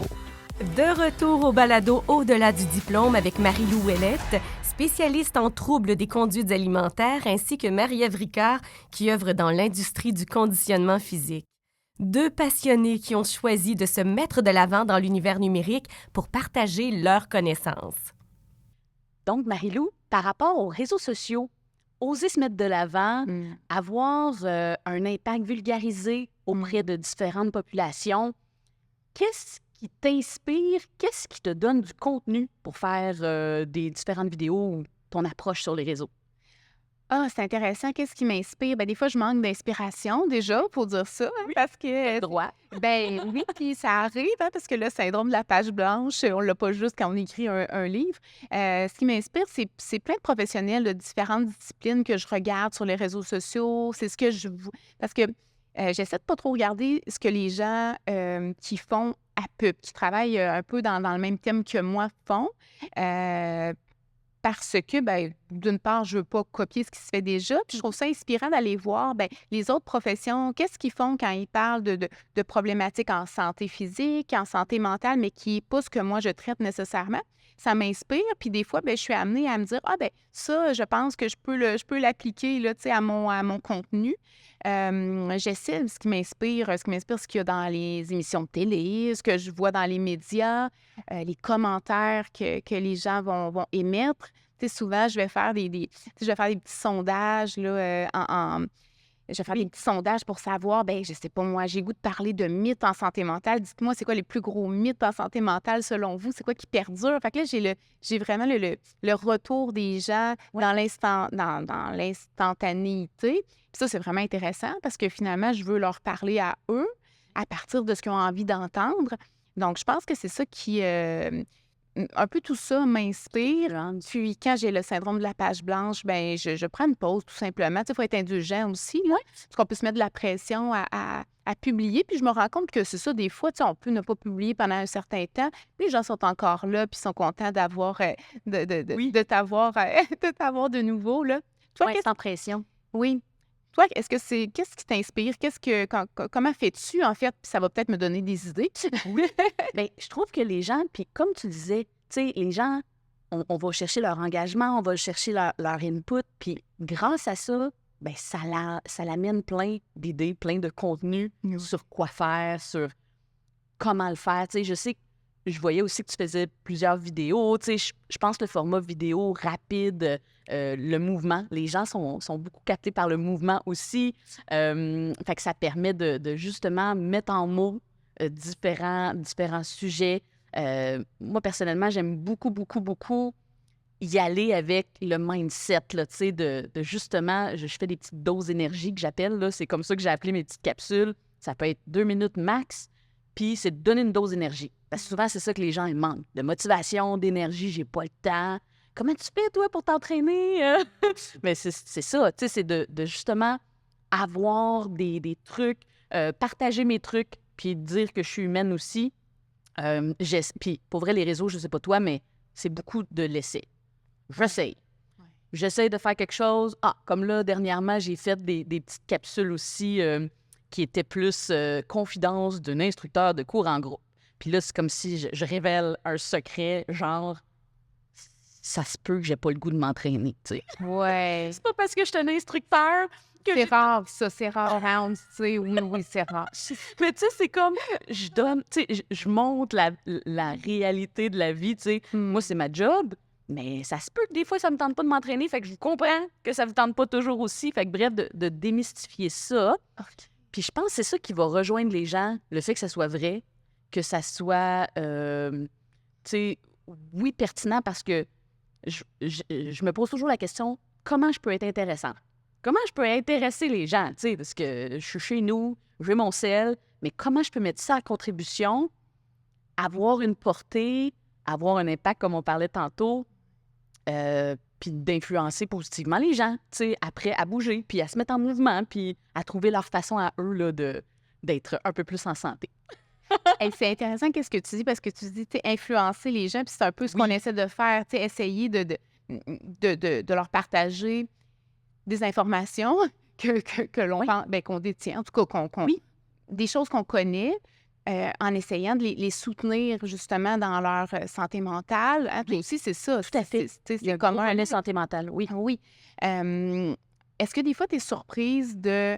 [SPEAKER 1] De retour au balado Au-delà du diplôme avec Marie-Lou Ouellette, spécialiste en troubles des conduites alimentaires, ainsi que Marie-Ève Ricard, qui œuvre dans l'industrie du conditionnement physique. Deux passionnés qui ont choisi de se mettre de l'avant dans l'univers numérique pour partager leurs connaissances.
[SPEAKER 3] Donc, Marie-Lou, par rapport aux réseaux sociaux, oser se mettre de l'avant, avoir un impact vulgarisé auprès de différentes populations, qu'est-ce qui t'inspire? Qu'est-ce qui te donne du contenu pour faire des différentes vidéos ou ton approche sur les réseaux?
[SPEAKER 2] Ah, c'est intéressant. Qu'est-ce qui m'inspire? Des fois, je manque d'inspiration déjà, pour dire ça, parce que...
[SPEAKER 3] Droit.
[SPEAKER 2] Oui, puis ça arrive, parce que le syndrome de la page blanche, on l'a pas juste quand on écrit un livre. Ce qui m'inspire, c'est plein de professionnels de différentes disciplines que je regarde sur les réseaux sociaux. C'est ce que je... Parce que j'essaie de pas trop regarder ce que les gens qui font à pub, qui travaillent un peu dans le même thème que moi font. Parce que, d'une part, je veux pas copier ce qui se fait déjà, puis je trouve ça inspirant d'aller voir, les autres professions, qu'est-ce qu'ils font quand ils parlent de problématiques en santé physique, en santé mentale, mais qui n'est pas ce que moi je traite nécessairement. Ça m'inspire, puis des fois, je suis amenée à me dire, ça, je pense que je peux l'appliquer là, à mon contenu. J'essaie ce qui m'inspire, ce qu'il y a dans les émissions de télé, ce que je vois dans les médias, les commentaires que les gens vont émettre. Souvent, je vais faire des petits sondages là, je vais faire des petits sondages pour savoir, je sais pas moi, j'ai goût de parler de mythes en santé mentale. Dites-moi, c'est quoi les plus gros mythes en santé mentale selon vous? C'est quoi qui perdure? Fait que là, j'ai vraiment le retour des gens dans l'instantanéité. Puis ça, c'est vraiment intéressant parce que finalement, je veux leur parler à eux à partir de ce qu'ils ont envie d'entendre. Donc, je pense que c'est ça qui... un peu tout ça m'inspire. Puis quand j'ai le syndrome de la page blanche, je prends une pause tout simplement. Il faut être indulgent aussi, là, parce qu'on peut se mettre de la pression à publier. Puis je me rends compte que c'est ça, des fois, on peut ne pas publier pendant un certain temps. Les gens sont encore là, puis sont contents d'avoir de t'avoir de nouveau. Là. Toi,
[SPEAKER 3] sans pression.
[SPEAKER 2] Oui. Toi, qu'est-ce qui t'inspire? Comment fais-tu, en fait? Puis ça va peut-être me donner des idées.
[SPEAKER 3] Oui. Je trouve que les gens, puis comme tu disais, les gens, on va chercher leur engagement, on va chercher leur input, puis grâce à ça, ça l'amène plein d'idées, plein de contenus sur quoi faire, sur comment le faire. Je sais que je voyais aussi que tu faisais plusieurs vidéos. Je pense que le format vidéo rapide, le mouvement, les gens sont beaucoup captés par le mouvement aussi. Fait que ça permet de justement mettre en mots différents sujets. Moi, personnellement, j'aime beaucoup, beaucoup, beaucoup y aller avec le mindset, là, de justement, je fais des petites doses d'énergie que j'appelle, là. C'est comme ça que j'ai appelé mes petites capsules. Ça peut être 2 minutes max, puis c'est de donner une dose d'énergie. Parce que souvent, c'est ça que les gens ils manquent. De motivation, d'énergie, j'ai pas le temps. Comment tu fais, toi, pour t'entraîner? Mais c'est ça, c'est de justement avoir des trucs, partager mes trucs, puis dire que je suis humaine aussi. Puis, pour vrai, les réseaux, je sais pas toi, mais c'est beaucoup de laisser. J'essaye. Ouais. J'essaye de faire quelque chose. Comme là, dernièrement, j'ai fait des petites capsules aussi qui étaient plus confidences d'un instructeur de cours en groupe. Puis là, c'est comme si je révèle un secret, genre, ça se peut que j'ai pas le goût de m'entraîner, tu sais.
[SPEAKER 2] Ouais.
[SPEAKER 3] C'est pas parce que je suis un instructeur que
[SPEAKER 2] c'est rare, ça, c'est rare. Tu sais, oui, c'est rare.
[SPEAKER 3] Mais tu sais, c'est comme, je donne, tu sais, je montre la réalité de la vie, tu sais. Moi, c'est ma job, mais ça se peut que des fois, ça me tente pas de m'entraîner, fait que je comprends que ça vous tente pas toujours aussi. Fait que bref, de démystifier ça. Okay. Puis je pense que c'est ça qui va rejoindre les gens, le fait que ça soit vrai, que ça soit, tu sais, oui, pertinent, parce que je me pose toujours la question, comment je peux être intéressant? comment je peux intéresser les gens, tu sais, parce que je suis chez nous, j'ai mon sel, mais comment je peux mettre ça à contribution, avoir une portée, avoir un impact, comme on parlait tantôt, puis d'influencer positivement les gens, tu sais, après, à bouger, puis à se mettre en mouvement, puis à trouver leur façon à eux, là, d'être un peu plus en santé.
[SPEAKER 2] Hey, c'est intéressant qu'est-ce que tu dis parce que tu dis, tu sais, influencer les gens, puis c'est un peu ce qu'on essaie de faire, tu sais, essayer de leur partager des informations que l'on pense, ben, qu'on détient, en tout cas, des choses qu'on connaît, en essayant de les soutenir justement dans leur santé mentale. Hein, toi aussi, c'est ça.
[SPEAKER 3] Tout à fait.
[SPEAKER 2] C'est commun.
[SPEAKER 3] Un santé mentale, oui.
[SPEAKER 2] Oui. Est-ce que des fois, tu es surprise de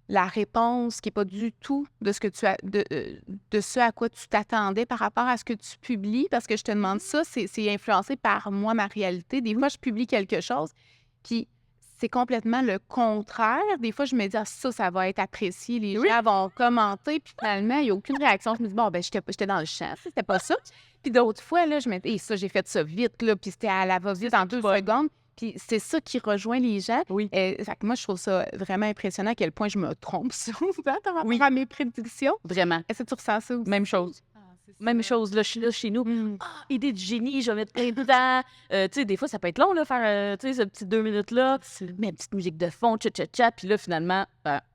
[SPEAKER 2] la réponse qui n'est pas du tout de ce que tu as, de ce à quoi tu t'attendais par rapport à ce que tu publies? Parce que je te demande ça, c'est influencé par moi, ma réalité. Des fois, je publie quelque chose, puis c'est complètement le contraire. Des fois, je me dis, ah, ça va être apprécié, les gens vont commenter, puis finalement, il n'y a aucune réaction. Je me dis, bon, ben j'étais dans le champ, c'était pas ça. Puis d'autres fois, là, je me dis, ça, j'ai fait ça vite, là, puis c'était à la va-vite en 2 secondes. Puis c'est ça qui rejoint les gens.
[SPEAKER 3] Oui.
[SPEAKER 2] Fait que moi, je trouve ça vraiment impressionnant à quel point je me trompe souvent par rapport à mes prédictions.
[SPEAKER 3] Vraiment.
[SPEAKER 2] Est-ce que tu ressens ça aussi?
[SPEAKER 3] Même chose. Même chose, là, je suis là chez nous. Idée de génie, je vais mettre plein de temps. Tu sais, des fois, ça peut être long, là, faire, tu sais, ce petit 2 minutes-là. Mets une petite musique de fond, tcha-tcha-tcha. Puis là, finalement,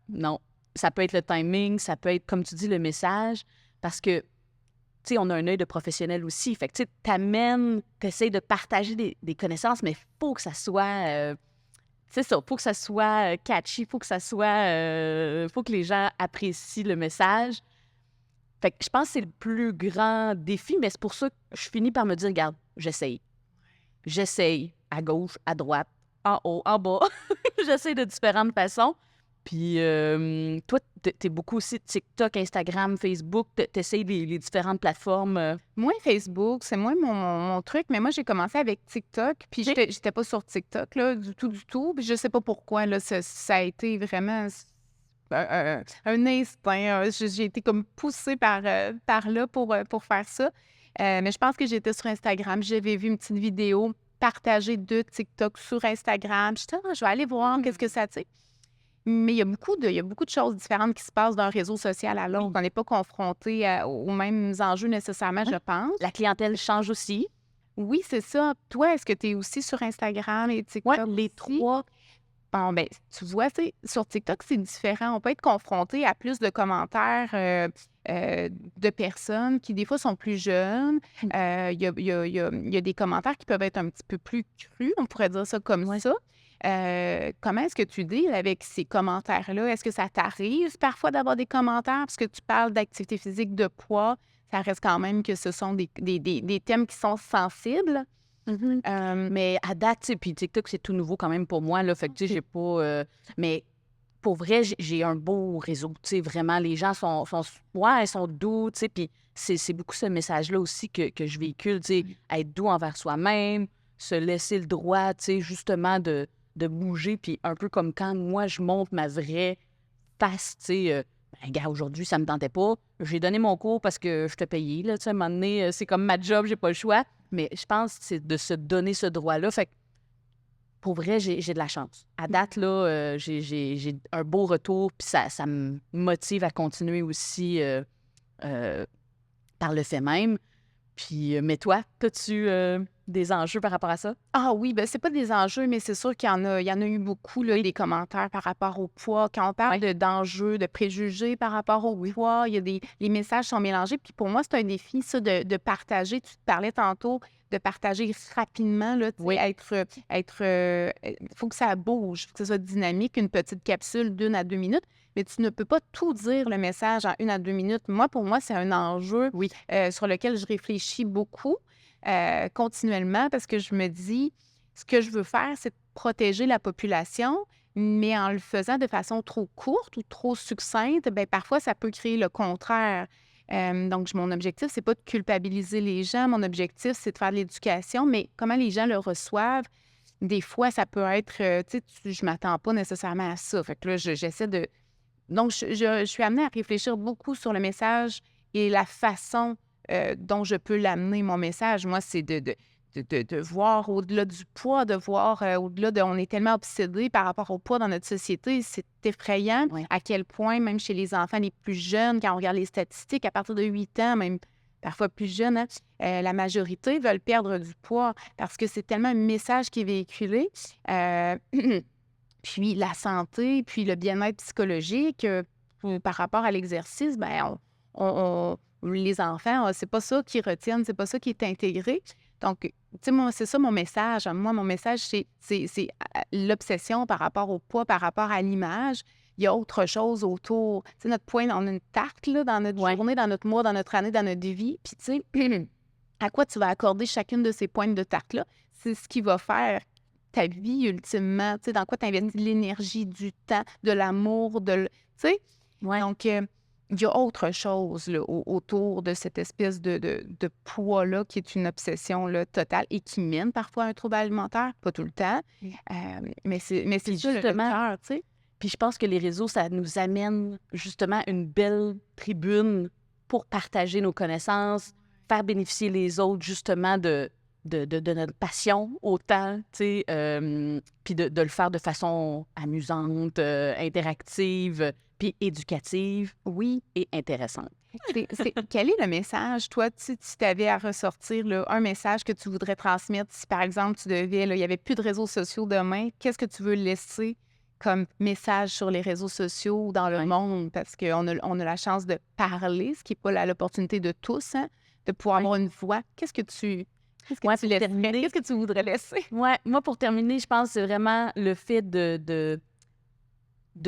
[SPEAKER 3] non. Ça peut être le timing, ça peut être, comme tu dis, le message. Parce que, tu sais, on a un œil de professionnel aussi. Fait que, tu sais, t'amènes, t'essayes de partager des connaissances, mais il faut que ça soit... c'est ça, faut que ça soit catchy, faut que ça soit... faut que les gens apprécient le message. Fait que je pense que c'est le plus grand défi, mais c'est pour ça que je finis par me dire, regarde, j'essaye. J'essaye à gauche, à droite, en haut, en bas. J'essaye de différentes façons. Puis toi, t'es beaucoup aussi TikTok, Instagram, Facebook. T'essayes les différentes plateformes.
[SPEAKER 2] Moi, Facebook, c'est moins mon truc, mais moi, j'ai commencé avec TikTok, puis j'étais pas sur TikTok, là, du tout. Puis je sais pas pourquoi, là, ça a été vraiment... un instinct. J'ai été comme poussée par là pour faire ça. Mais je pense que j'étais sur Instagram. J'avais vu une petite vidéo partagée de TikTok sur Instagram. Je disais, je vais aller voir qu'est-ce que ça dit. Mais il y a beaucoup de choses différentes qui se passent d'un réseau social à l'autre. On n'est pas confronté aux mêmes enjeux nécessairement, je pense.
[SPEAKER 3] La clientèle change aussi.
[SPEAKER 2] Oui, c'est ça. Toi, est-ce que tu es aussi sur Instagram et TikTok?
[SPEAKER 3] Oui, les trois.
[SPEAKER 2] Bon, ben, tu vois, sur TikTok, c'est différent. On peut être confronté à plus de commentaires de personnes qui, des fois, sont plus jeunes. Il y a des commentaires qui peuvent être un petit peu plus crus, on pourrait dire ça comme ça. Comment est-ce que tu deals avec ces commentaires-là? Est-ce que ça t'arrive parfois d'avoir des commentaires? Parce que tu parles d'activité physique, de poids, ça reste quand même que ce sont des thèmes qui sont sensibles.
[SPEAKER 3] Mais à date, tu sais, puis TikTok, c'est tout nouveau quand même pour moi, là. Fait que, tu sais, j'ai pas... mais pour vrai, j'ai un beau réseau, tu sais, vraiment. Les gens sont ils sont doux, tu sais, puis c'est beaucoup ce message-là aussi que je véhicule, tu sais, être doux envers soi-même, se laisser le droit, tu sais, justement, de bouger, puis un peu comme quand moi, je montre ma vraie face, tu sais... gars, aujourd'hui, ça me tentait pas. J'ai donné mon cours parce que je te payais, là, tu sais, à un moment donné, c'est comme ma job, j'ai pas le choix. Mais je pense que c'est de se donner ce droit-là. Fait que, pour vrai, j'ai de la chance. À date, là, j'ai un beau retour, puis ça me motive à continuer aussi par le fait même. Puis, mais toi, as-tu des enjeux par rapport à ça?
[SPEAKER 2] Ah oui, ben c'est pas des enjeux, mais c'est sûr qu'il y en a eu beaucoup, là, des commentaires par rapport au poids. Quand on parle d'enjeux, de préjugés par rapport au poids, il y a les messages sont mélangés. Puis pour moi, c'est un défi, ça, de partager. Tu te parlais tantôt de partager rapidement, là, faut que ça bouge, faut que ça soit dynamique, une petite capsule d'1 à 2 minutes. Mais tu ne peux pas tout dire le message en 1 à 2 minutes. Pour moi, c'est un enjeu sur lequel je réfléchis beaucoup continuellement parce que je me dis, ce que je veux faire, c'est de protéger la population, mais en le faisant de façon trop courte ou trop succincte, bien, parfois, ça peut créer le contraire. Donc, mon objectif, c'est pas de culpabiliser les gens. Mon objectif, c'est de faire de l'éducation, mais comment les gens le reçoivent, des fois, ça peut être, tu sais, je m'attends pas nécessairement à ça. Fait que là, j'essaie de... Donc, je suis amenée à réfléchir beaucoup sur le message et la façon dont je peux l'amener, mon message. Moi, c'est de de voir au-delà du poids, de voir au-delà de... On est tellement obsédé par rapport au poids dans notre société. C'est effrayant
[SPEAKER 3] Ouais.
[SPEAKER 2] à quel point, même chez les enfants les plus jeunes, quand on regarde les statistiques, à partir de 8 ans, même parfois plus jeunes, hein, la majorité veulent perdre du poids parce que c'est tellement un message qui est véhiculé. Euh, puis la santé, puis le bien-être psychologique, par rapport à l'exercice, ben les enfants, c'est pas ça qu'ils retiennent, c'est pas ça qui est intégré. Donc, tu sais, moi, c'est ça mon message. Moi, mon message, c'est l'obsession par rapport au poids, par rapport à l'image. Il y a autre chose autour. Tu sais, notre point, on a une tarte là, dans notre
[SPEAKER 3] Ouais.
[SPEAKER 2] journée, dans notre mois, dans notre année, dans notre vie. Puis, tu sais, à quoi tu vas accorder chacune de ces pointes de tarte-là, c'est ce qui va faire ta vie ultimement. Tu sais, dans quoi tu investis de l'énergie, du temps, de l'amour, tu sais?
[SPEAKER 3] Ouais.
[SPEAKER 2] Donc, il y a autre chose là, autour de cette espèce de poids-là qui est une obsession là, totale et qui mène parfois à un trouble alimentaire, pas tout le temps, mais c'est
[SPEAKER 3] Puis
[SPEAKER 2] ça le
[SPEAKER 3] justement,
[SPEAKER 2] cœur, tu sais.
[SPEAKER 3] Puis je pense que les réseaux, ça nous amène justement une belle tribune pour partager nos connaissances, faire bénéficier les autres justement de notre passion autant, tu sais, puis de le faire de façon amusante, interactive, puis éducative, oui, et intéressante.
[SPEAKER 2] Quel est le message, toi, si tu avais à ressortir là, un message que tu voudrais transmettre, si par exemple tu devais, là, il n'y avait plus de réseaux sociaux demain, qu'est-ce que tu veux laisser comme message sur les réseaux sociaux ou dans le monde? Parce qu'on a la chance de parler, ce qui n'est pas l'opportunité de tous, hein, de pouvoir avoir une voix. Qu'est-ce que tu laisserais? Qu'est-ce que tu voudrais laisser?
[SPEAKER 3] Ouais, moi, pour terminer, je pense que c'est vraiment le fait de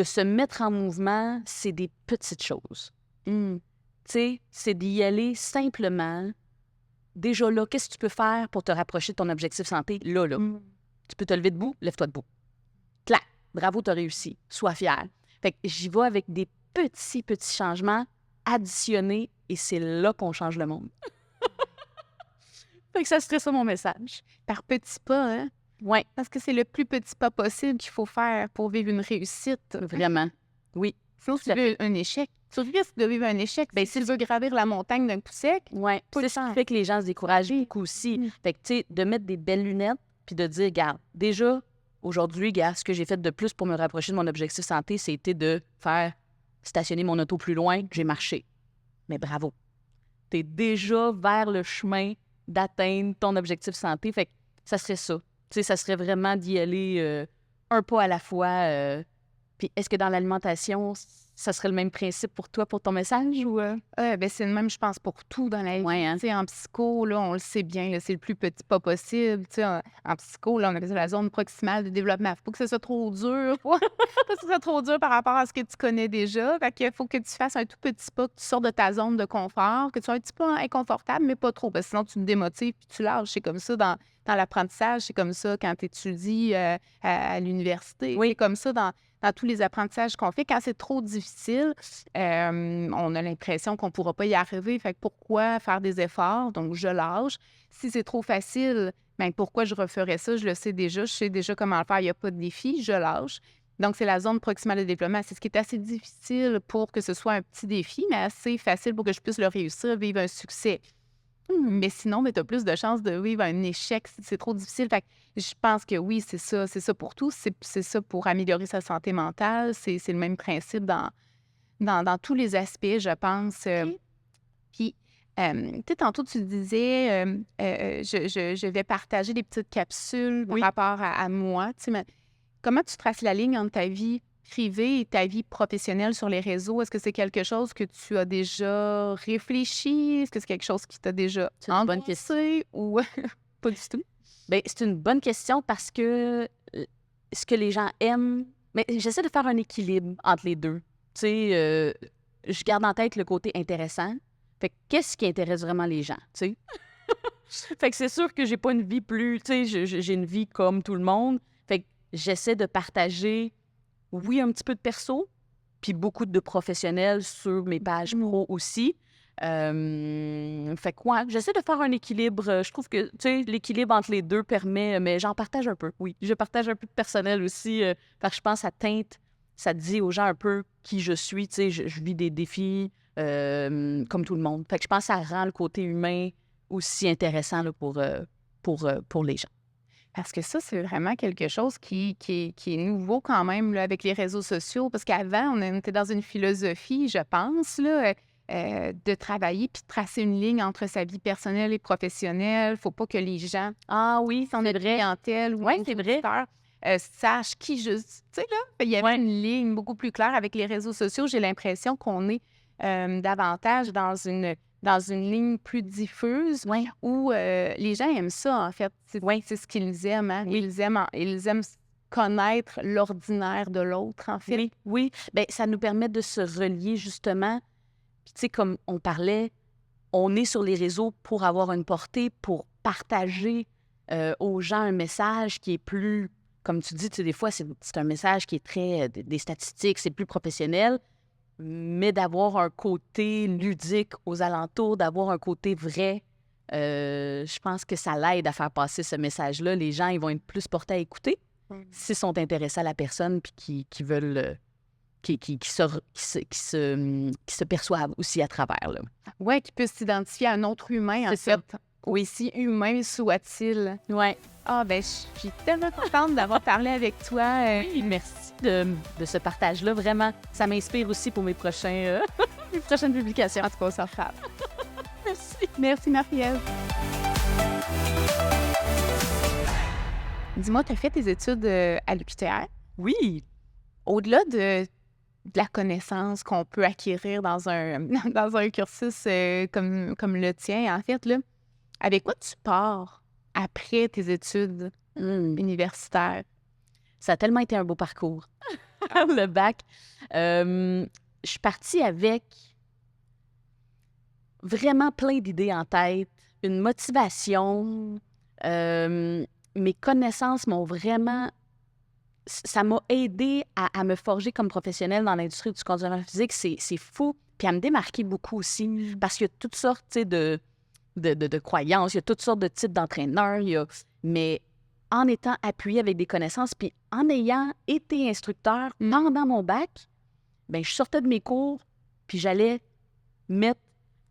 [SPEAKER 3] se mettre en mouvement, c'est des petites choses. Tu sais, c'est d'y aller simplement. Déjà là, qu'est-ce que tu peux faire pour te rapprocher de ton objectif santé? Là. Tu peux te lever debout, lève-toi debout. Clac! Bravo, t'as réussi. Sois fier. Fait que j'y vais avec des petits changements additionnés et c'est là qu'on change le monde. Fait que ça serait ça mon message.
[SPEAKER 2] Par petits pas, hein?
[SPEAKER 3] Oui.
[SPEAKER 2] Parce que c'est le plus petit pas possible qu'il faut faire pour vivre une réussite.
[SPEAKER 3] Vraiment. Oui.
[SPEAKER 2] Sinon, si tu veux un échec, tu risques de vivre un échec. Ben, si tu veux gravir la montagne d'un coup sec,
[SPEAKER 3] oui. C'est ce qui fait que les gens se découragent beaucoup aussi. Fait que, tu sais, de mettre des belles lunettes puis de dire, regarde, déjà, aujourd'hui, ce que j'ai fait de plus pour me rapprocher de mon objectif santé, c'était de faire stationner mon auto plus loin. J'ai marché. Mais bravo. Tu es déjà vers le chemin d'atteindre ton objectif santé. Fait que ça serait ça. Tu sais, ça serait vraiment d'y aller un pas à la fois. Puis est-ce que dans l'alimentation, ça serait le même principe pour toi, pour ton message? Ou
[SPEAKER 2] ben c'est le même, je pense, pour tout dans la vie.
[SPEAKER 3] Ouais, hein?
[SPEAKER 2] Tu sais, en psycho, là, on le sait bien, là, c'est le plus petit pas possible. Tu sais, en psycho, là, on appelle ça la zone proximale de développement. Faut pas que ce soit trop dur. Ce soit trop dur par rapport à ce que tu connais déjà. Fait qu'il faut que tu fasses un tout petit pas, que tu sors de ta zone de confort, que tu sois un petit peu inconfortable, mais pas trop, parce que sinon, tu te démotives puis tu lâches. C'est comme ça dans l'apprentissage, c'est comme ça quand tu étudies à l'université.
[SPEAKER 3] Oui.
[SPEAKER 2] C'est comme ça dans tous les apprentissages qu'on fait. Quand c'est trop difficile, on a l'impression qu'on ne pourra pas y arriver. Fait que pourquoi faire des efforts? Donc, je lâche. Si c'est trop facile, bien, pourquoi je referais ça? Je le sais déjà. Je sais déjà comment le faire. Il n'y a pas de défi. Je lâche. Donc, c'est la zone proximale de développement. C'est ce qui est assez difficile pour que ce soit un petit défi, mais assez facile pour que je puisse le réussir, vivre un succès. Mais sinon, tu as plus de chances de vivre un échec si c'est trop difficile. Fait que je pense que oui, c'est ça pour tout. C'est ça pour améliorer sa santé mentale. C'est le même principe dans tous les aspects, je pense. Puis, tu sais, tantôt, tu disais, je vais partager des petites capsules par rapport à moi. Tu sais, mais comment tu traces la ligne entre ta vie privée et ta vie professionnelle sur les réseaux? Est-ce que c'est quelque chose que tu as déjà réfléchi? Est-ce que c'est quelque chose qui t'a déjà
[SPEAKER 3] bonne question.
[SPEAKER 2] Ou pas du tout?
[SPEAKER 3] Bien, c'est une bonne question parce que ce que les gens aiment... Mais j'essaie de faire un équilibre entre les deux. Tu sais, je garde en tête le côté intéressant. Fait que qu'est-ce qui intéresse vraiment les gens, tu sais? Fait que c'est sûr que j'ai pas une vie plus... Tu sais, j'ai une vie comme tout le monde. Fait que j'essaie de partager... Oui, un petit peu de perso, puis beaucoup de professionnels sur mes pages pro aussi. Fait quoi? J'essaie de faire un équilibre. Je trouve que, tu sais, l'équilibre entre les deux permet... Mais j'en partage un peu, oui. Je partage un peu de personnel aussi, parce que je pense que ça teinte, ça dit aux gens un peu qui je suis. Tu sais, je vis des défis comme tout le monde. Fait que je pense que ça rend le côté humain aussi intéressant là, pour pour les gens.
[SPEAKER 2] Parce que ça, c'est vraiment quelque chose qui est nouveau quand même là, avec les réseaux sociaux. Parce qu'avant, on était dans une philosophie, je pense, là, de travailler puis de tracer une ligne entre sa vie personnelle et professionnelle. Il ne faut pas que les gens,
[SPEAKER 3] Ah oui,
[SPEAKER 2] son clientèle ou
[SPEAKER 3] Ouais,
[SPEAKER 2] nos
[SPEAKER 3] c'est vrai.
[SPEAKER 2] auditeurs, sachent qui je... Tu sais, là, il y avait
[SPEAKER 3] Ouais.
[SPEAKER 2] une ligne beaucoup plus claire avec les réseaux sociaux. J'ai l'impression qu'on est davantage dans une ligne plus diffuse
[SPEAKER 3] Oui.
[SPEAKER 2] où les gens aiment ça, en fait. C'est ce qu'ils aiment. Hein?
[SPEAKER 3] Oui.
[SPEAKER 2] Ils aiment connaître l'ordinaire de l'autre, en fait.
[SPEAKER 3] Oui, oui. Bien, ça nous permet de se relier justement. Puis, tu sais, comme on parlait, on est sur les réseaux pour avoir une portée, pour partager aux gens un message qui est plus, comme tu dis, tu sais, des fois, c'est un message qui est très des statistiques, c'est plus professionnel, mais d'avoir un côté ludique aux alentours, d'avoir un côté vrai, je pense que ça l'aide à faire passer ce message-là. Les gens, ils vont être plus portés à écouter s'ils sont intéressés à la personne puis qui veulent... qui se perçoivent aussi à travers. Là.
[SPEAKER 2] Oui, qui peut s'identifier à un autre humain, en
[SPEAKER 3] C'est ça.
[SPEAKER 2] fait. Aussi humain soit-il.
[SPEAKER 3] Ouais.
[SPEAKER 2] Ah, ben, je suis tellement contente d'avoir parlé avec toi.
[SPEAKER 3] Merci de ce partage-là. Vraiment, ça m'inspire aussi pour mes prochaines publications.
[SPEAKER 2] En tout cas, on s'en reparle.
[SPEAKER 3] Merci.
[SPEAKER 2] Merci, Marie-Ève. Dis-moi, tu as fait tes études à l'UQTR.
[SPEAKER 3] Oui.
[SPEAKER 2] Au-delà de la connaissance qu'on peut acquérir dans un cursus comme le tien, en fait, là, avec quoi tu pars après tes études universitaires?
[SPEAKER 3] Ça a tellement été un beau parcours. Le bac. Je suis partie avec vraiment plein d'idées en tête, une motivation. Mes connaissances m'ont vraiment... Ça m'a aidé à me forger comme professionnelle dans l'industrie du conditionnement physique. C'est fou. Puis à me démarquer beaucoup aussi. Parce qu'il y a toutes sortes de croyances, il y a toutes sortes de types d'entraîneurs. Mais en étant appuyée avec des connaissances, puis en ayant été instructeur pendant mon bac, bien, je sortais de mes cours, puis j'allais mettre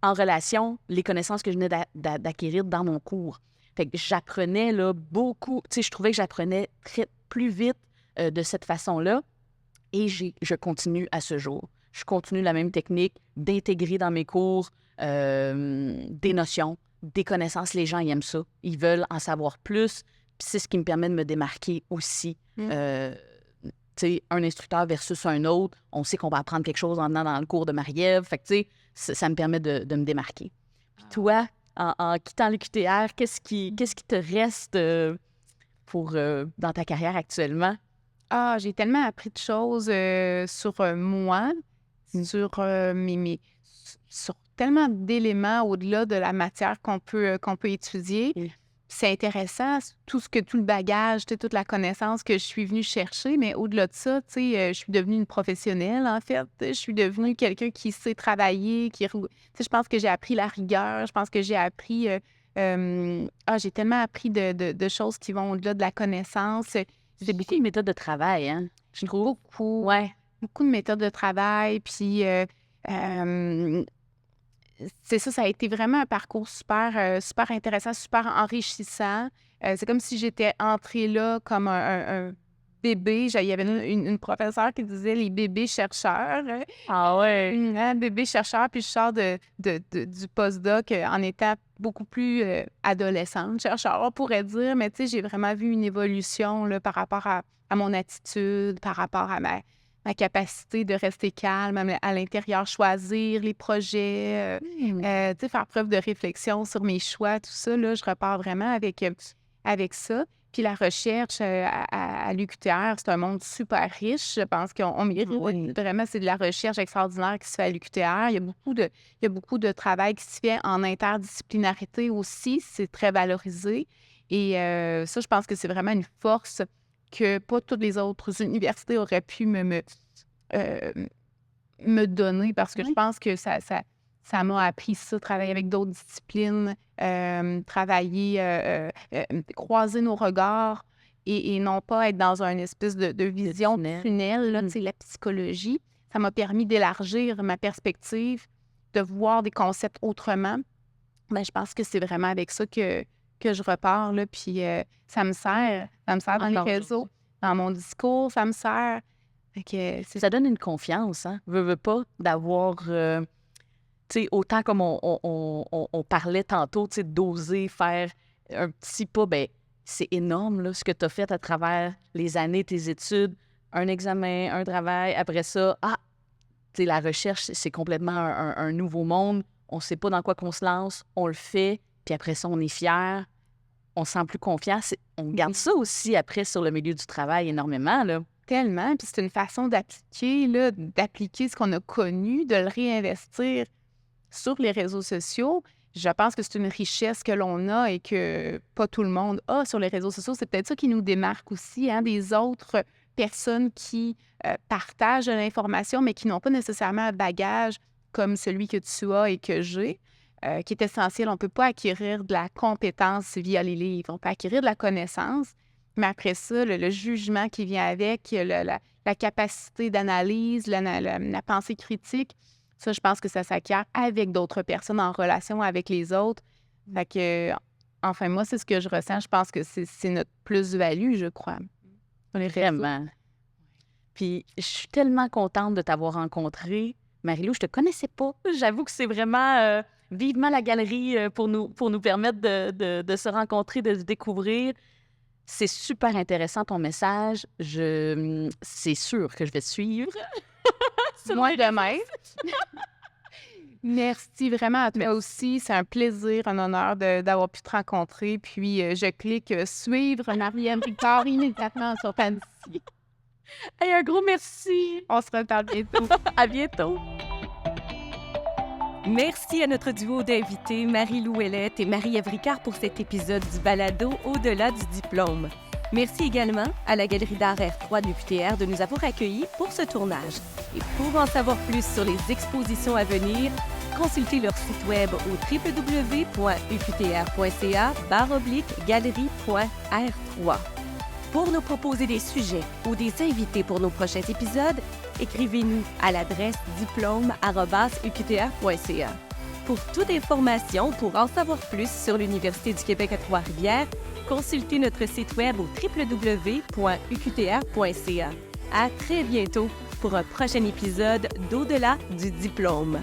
[SPEAKER 3] en relation les connaissances que je venais d'acquérir dans mon cours. Fait que j'apprenais là, beaucoup. Tu sais, je trouvais que j'apprenais plus vite de cette façon-là. Et je continue à ce jour. Je continue la même technique d'intégrer dans mes cours des notions, des connaissances. Les gens, ils aiment ça. Ils veulent en savoir plus. Puis c'est ce qui me permet de me démarquer aussi. Tu sais, un instructeur versus un autre, on sait qu'on va apprendre quelque chose en venant dans le cours de Marie-Ève. Fait que, tu sais, ça me permet de me démarquer. Puis toi, en quittant l'UQTR, qu'est-ce qui te reste dans ta carrière actuellement?
[SPEAKER 2] Ah, j'ai tellement appris de choses sur moi, sur sur tellement d'éléments au-delà de la matière qu'on peut étudier. C'est intéressant, tout le bagage, toute la connaissance que je suis venue chercher, mais au-delà de ça, tu sais, je suis devenue une professionnelle, en fait. Je suis devenue quelqu'un qui sait travailler, tu sais, je pense que j'ai appris la rigueur, je pense que j'ai appris... j'ai tellement appris de choses qui vont au-delà de la connaissance.
[SPEAKER 3] C'est beaucoup de méthodes de travail, hein?
[SPEAKER 2] Je trouve beaucoup.
[SPEAKER 3] Ouais.
[SPEAKER 2] Beaucoup de méthodes de travail, puis... c'est ça a été vraiment un parcours super intéressant, super enrichissant. C'est comme si j'étais entrée là comme un bébé. Il y avait une professeure qui disait les bébés chercheurs.
[SPEAKER 3] Ah ouais?
[SPEAKER 2] Un bébé chercheur, puis je sors du postdoc en étant beaucoup plus adolescente, chercheur, on pourrait dire. Mais tu sais, j'ai vraiment vu une évolution là, par rapport à mon attitude, par rapport à ma capacité de rester calme à l'intérieur, choisir les projets, tu sais, faire preuve de réflexion sur mes choix, tout ça, là, je repars vraiment avec ça. Puis la recherche à l'UQTR, c'est un monde super riche. Je pense qu'on mérite vraiment, c'est de la recherche extraordinaire qui se fait à l'UQTR. Il y a beaucoup de travail qui se fait en interdisciplinarité aussi. C'est très valorisé. Et ça, je pense que c'est vraiment une force que pas toutes les autres universités auraient pu me donner parce que je pense que ça m'a appris ça, travailler avec d'autres disciplines, croiser nos regards et non pas être dans une espèce de vision tunnel, là, tu sais, la psychologie. Ça m'a permis d'élargir ma perspective, de voir des concepts autrement. Ben, je pense que c'est vraiment avec ça que que je repars, là, puis ça me sert. Ça me sert dans les
[SPEAKER 3] Encore
[SPEAKER 2] réseaux, dans mon discours, ça me sert. Fait que
[SPEAKER 3] Ça donne une confiance, hein? Veux pas d'avoir, tu sais, autant comme on parlait tantôt, tu sais, d'oser faire un petit pas, ben c'est énorme, là, ce que tu as fait à travers les années, tes études, un examen, un travail, après ça, tu sais, la recherche, c'est complètement un nouveau monde. On sait pas dans quoi qu'on se lance, on le fait, puis après ça, on est fier, on se sent plus confiant. On garde ça aussi après sur le milieu du travail énormément, là.
[SPEAKER 2] tellement, puis c'est une façon d'appliquer, là, d'appliquer ce qu'on a connu, de le réinvestir sur les réseaux sociaux. Je pense que c'est une richesse que l'on a et que pas tout le monde a sur les réseaux sociaux. C'est peut-être ça qui nous démarque aussi, hein, des autres personnes qui partagent de l'information, mais qui n'ont pas nécessairement un bagage comme celui que tu as et que j'ai, qui est essentiel. On ne peut pas acquérir de la compétence via les livres. On peut acquérir de la connaissance, mais après ça, le jugement qui vient avec, la capacité d'analyse, la pensée critique, ça, je pense que ça s'acquiert avec d'autres personnes, en relation avec les autres. Fait que, enfin, moi, c'est ce que je ressens. Je pense que c'est notre plus-value, je crois. Sur les réseaux.
[SPEAKER 3] Vraiment. Puis, je suis tellement contente de t'avoir rencontrée. Marie-Lou, je te connaissais pas. J'avoue que c'est vraiment vivement la galerie pour nous permettre de se rencontrer, de se découvrir. C'est super intéressant ton message. C'est sûr que je vais te suivre.
[SPEAKER 2] Moi de même. Merci vraiment à toi aussi. C'est un plaisir, un honneur d'avoir pu te rencontrer. Puis, je clique suivre Marie-Ève Ricard immédiatement sur Fantasy.
[SPEAKER 3] Hey, un gros merci.
[SPEAKER 2] On se reparle bientôt.
[SPEAKER 3] À bientôt.
[SPEAKER 1] Merci à notre duo d'invités, Marie-Lou Ouellette et Marie-Ève Ricard, pour cet épisode du balado Au-delà du diplôme. Merci également à la Galerie d'art R3 de l'UQTR de nous avoir accueillis pour ce tournage. Et pour en savoir plus sur les expositions à venir, consultez leur site web au www.uqtr.ca/galerie.r3. Pour nous proposer des sujets ou des invités pour nos prochains épisodes, écrivez-nous à l'adresse diplôme@uqtr.ca. Pour toute information, pour en savoir plus sur l'Université du Québec à Trois-Rivières, consultez notre site web au www.uqtr.ca. À très bientôt pour un prochain épisode d'Au-delà du diplôme.